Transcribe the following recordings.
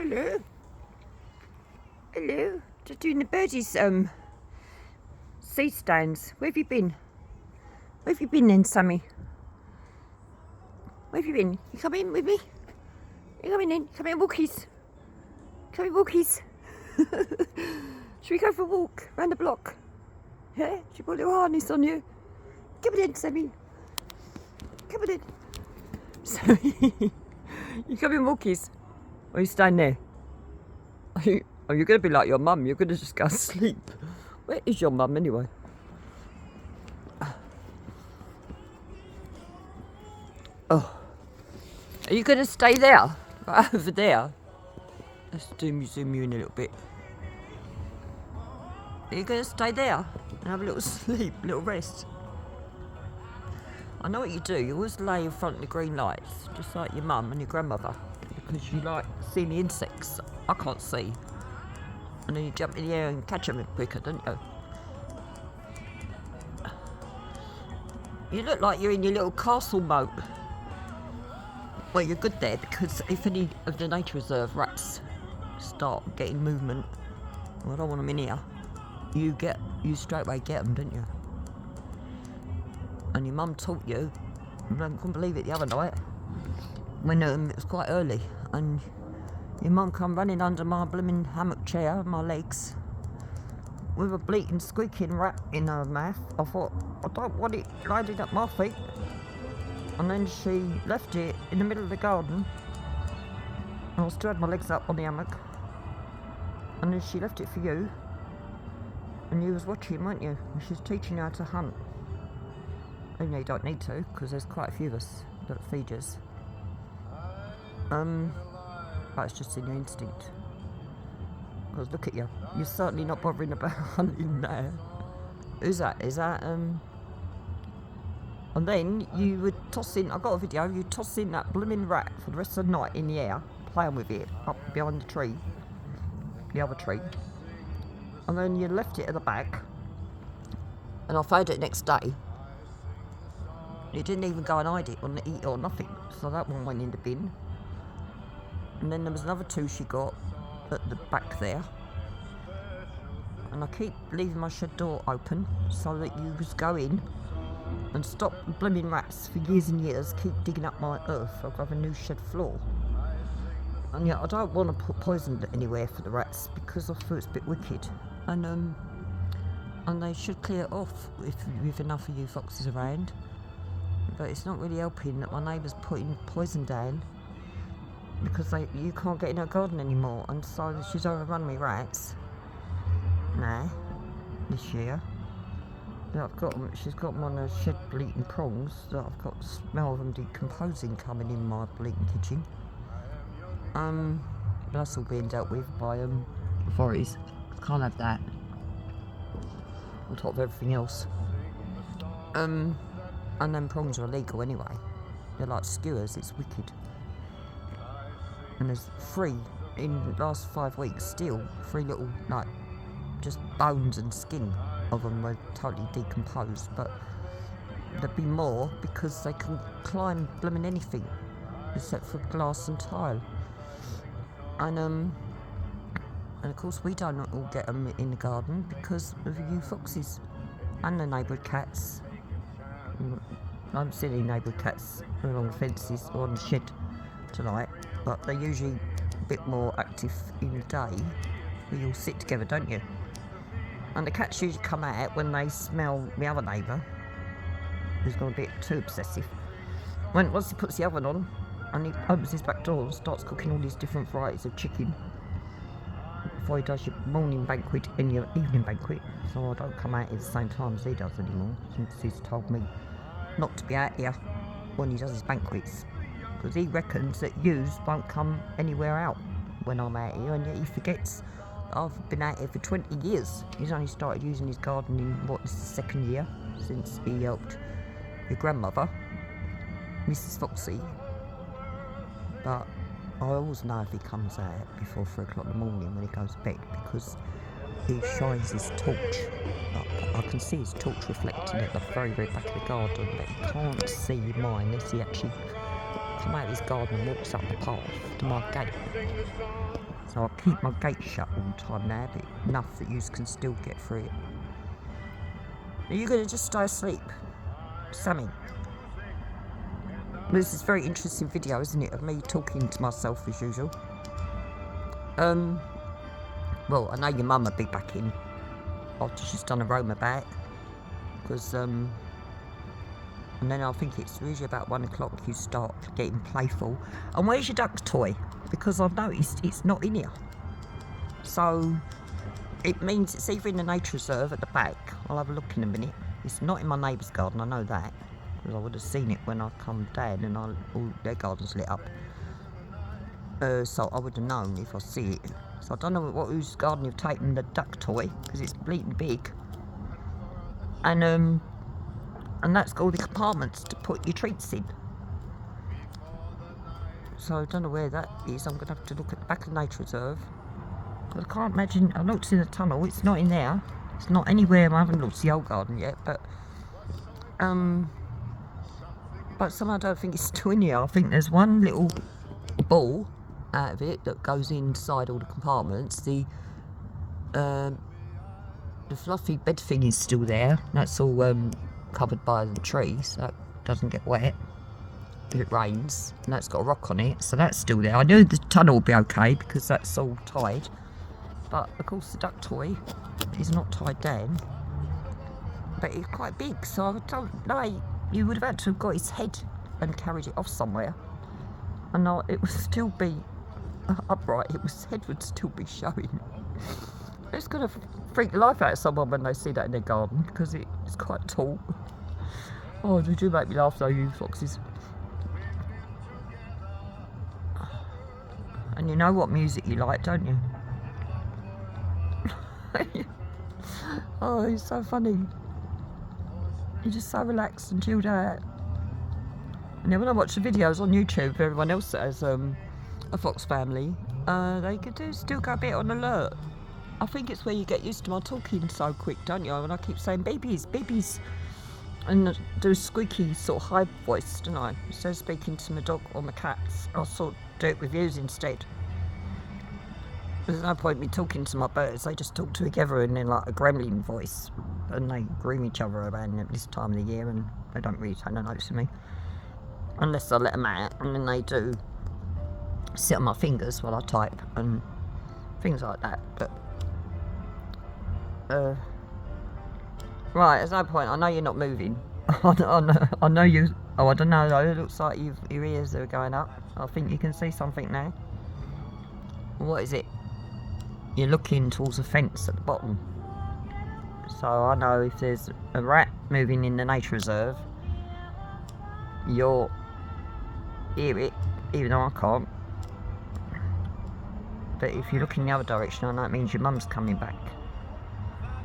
Hello. Hello. Just doing the birdies seed stands. Where have you been? Where have you been then, Samie? Where have you been? You come in with me? You coming in? Come in, walkies. Come in, walkies. Should we go for a walk around the block? Yeah? Should we put a little harness on you? Come on in, Samie. Come on in. Samie. You come in, walkies. Or you staying there? Are you going to be like your mum? You're going to just go sleep. Where is your mum anyway? Oh. Are you going to stay there? Right over there? Let's zoom you in a little bit. Are you going to stay there and have a little sleep, a little rest? I know what you do. You always lay in front of the green lights, just like your mum and your grandmother, because you like seeing the insects I can't see. And then you jump in the air and catch them quicker, don't you? You look like you're in your little castle moat. Well, you're good there, because if any of the nature reserve rats start getting movement, well, I don't want them in here, you straight away get them, don't you? And your mum taught you, I couldn't believe it the other night, when it was quite early, and your mum come running under my blooming hammock chair, my legs, with a bleating, squeaking rat in her mouth. I thought, I don't want it riding up my feet. And then she left it in the middle of the garden, and I still had my legs up on the hammock. And then she left it for you, and you was watching, weren't you? And she was teaching you how to hunt. And you don't need to, because there's quite a few of us that feed us. But it's just in your instinct. Because look at you. You're certainly not bothering about hunting now. Who's that? Is that, And then you would toss in, I got a video, you toss in that blooming rat for the rest of the night in the air, playing with it up behind the tree, the other tree. And then you left it at the back. And I found it next day. You didn't even go and hide it or eat it or nothing. So that one went in the bin. And then there was another two she got at the back there. And I keep leaving my shed door open so that you just go in and stop the blooming rats for years and years, keep digging up my earth. I've got a new shed floor. And yeah, I don't want to put poison anywhere for the rats because I feel it's a bit wicked. And they should clear it off if with enough of you foxes around. But it's not really helping that my neighbour's putting poison down because you can't get in her garden anymore, and so she's overrun me rats now this year. She's got them on her shed bleating prongs that I've got the smell of them decomposing coming in my bleating kitchen. But that's all being dealt with by authorities. Can't have that on top of everything else. And then prongs are illegal anyway. They're like skewers, it's wicked. And there's 3 in the last 5 weeks still, 3 little, like, just bones and skin of them were totally decomposed. But there'd be more because they can climb blooming anything except for glass and tile. And of course we don't all get them in the garden because of you foxes and the neighbourhood cats. I haven't seen any neighbourhood cats along the fences or on the shed tonight, but they're usually a bit more active in the day. You all sit together, don't you? And the cats usually come out when they smell the other neighbour, who's gone a bit too obsessive. Once he puts the oven on and he opens his back door and starts cooking all these different varieties of chicken before he does your morning banquet and your evening banquet, so I don't come out at the same time as he does anymore, since he's told me not to be out here when he does his banquets, because he reckons that yous won't come anywhere out when I'm out here, and yet he forgets that I've been out here for 20 years. He's only started using his garden in, this is the 2nd year since he helped your grandmother, Mrs.Foxy, but I always know if he comes out before 3 o'clock in the morning when he goes to bed, because he shines his torch up. I can see his torch reflecting at the very, very back of the garden, but you can't see mine unless he actually comes out of his garden and walks up the path to my gate. so I keep my gate shut all the time now, but enough that you can still get through it. Are you going to just stay asleep, Samie? This is a very interesting video, isn't it, of me talking to myself as usual. Well, I know your mum will be back in after she's done a roam about, because and then I think it's usually about 1 o'clock you start getting playful. And where's your duck toy? Because I've noticed it's not in here. So it means it's either in the nature reserve at the back. I'll have a look in a minute. It's not in my neighbour's garden, I know that, because I would have seen it when I come down and all their gardens lit up. So I would have known if I see it. So I don't know whose garden you've taken the duck toy, because it's bleeding big. And that's got all the compartments to put your treats in. So I don't know where that is. I'm going to have to look at the back of the nature reserve. But I can't imagine. I looked in the tunnel. It's not in there. It's not anywhere. I haven't looked at the old garden yet. But somehow I don't think it's still in here. I think there's one little ball out of it that goes inside all the compartments. The fluffy bed thing is still there. That's all covered by the trees. That doesn't get wet if it rains. And that's got a rock on it, so that's still there. I knew the tunnel would be okay because that's all tied. But of course the duck toy is not tied down. But it's quite big, so I don't know. You would have had to have got his head and carried it off somewhere. And it would still be upright. His head would still be showing. It's going to freak the life out of someone when they see that in their garden, because it's quite tall. Oh, did you make me laugh though, you foxes? And you know what music you like, don't you? Oh, it's so funny. You're just so relaxed and chilled out. And then when I watch the videos on YouTube of everyone else that has a fox family, they still go a bit on alert. I think it's where you get used to my talking so quick, don't you? When I keep saying babies, babies, and do a squeaky sort of high voice, don't I? Instead of speaking to my dog or my cats, I'll sort of do it with yous instead. There's no point in me talking to my birds. They just talk together in like a gremlin voice, and they groom each other around at this time of the year, and they don't really take no notice of me unless I let them out, and then they do sit on my fingers while I type and things like that. But right, there's no point. I know you're not moving. I know you. Oh, I don't know though. It looks like your ears are going up. I think you can see something now. What is it? You're looking towards the fence at the bottom. So I know if there's a rat moving in the nature reserve, you'll hear it, even though I can't. But if you look in the other direction, I know it means your mum's coming back.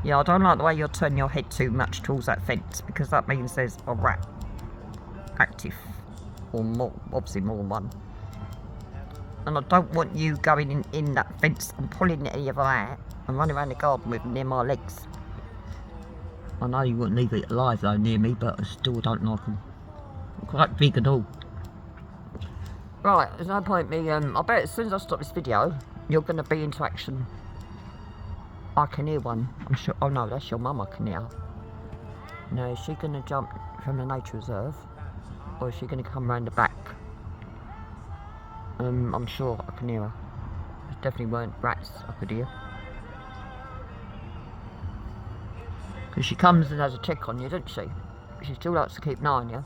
Yeah, I don't like the way you're turning your head too much towards that fence, because that means there's a rat active, or more, obviously more than one. And I don't want you going in that fence and pulling any of them out and running around the garden with them near my legs. I know you wouldn't leave it alive though near me, but I still don't like them. They're quite big and all. Right, there's no point me, I bet as soon as I stop this video, you're going to be into action. I can hear one, I'm sure. Oh no, that's your mum I can hear. Now, is she going to jump from the nature reserve, or is she going to come round the back? I'm sure I can hear her. There definitely weren't rats I could hear. Because she comes and has a check on you, doesn't she? She still likes to keep an eye on you.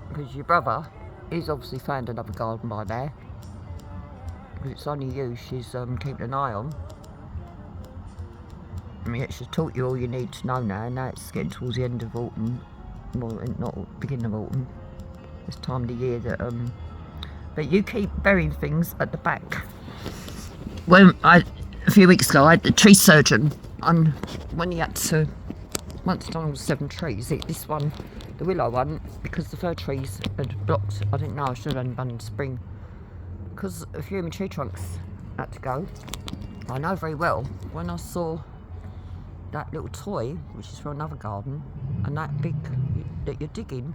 Because your brother, he's obviously found another garden by there. Because it's only you she's keeping an eye on. I mean, she's taught you all you need to know now, and now it's getting towards the end of autumn. Well, not beginning of autumn. This time of the year that but you keep burying things at the back. A few weeks ago, I had the tree surgeon, and when he had to, once done all 7 trees, this one, the willow one, because the fir trees had blocked, I didn't know, I should have done in spring, because a few of my tree trunks had to go. I know very well, when I saw that little toy, which is for another garden, and that big, that you're digging,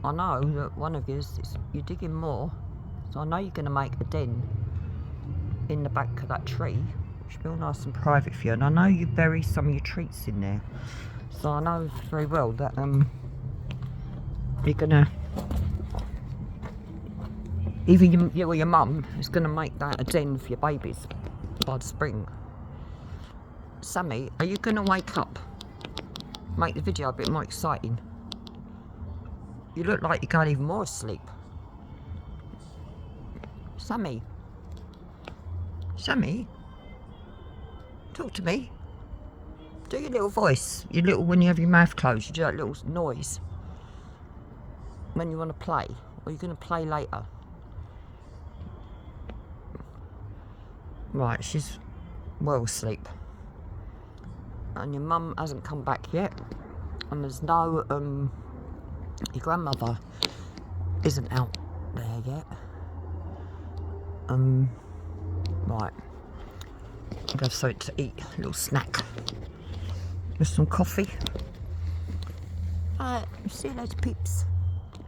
I know that one of you're digging more, so I know you're going to make a den in the back of that tree. It should be all nice and private for you. And I know you bury some of your treats in there. So I know very well that you're gonna, either you or your mum is gonna make that a den for your babies by the spring. Sammy, are you gonna wake up? Make the video a bit more exciting. You look like you're going even more asleep. Sammy? Sammy? Talk to me. Do your little voice. Your little, when you have your mouth closed, you do that little noise. When you want to play. Or you're going to play later. Right, she's well asleep. And your mum hasn't come back yet. And there's no, your grandmother isn't out there yet. Right. I'm going to have something to eat, a little snack. With some coffee. Alright, see you later, peeps.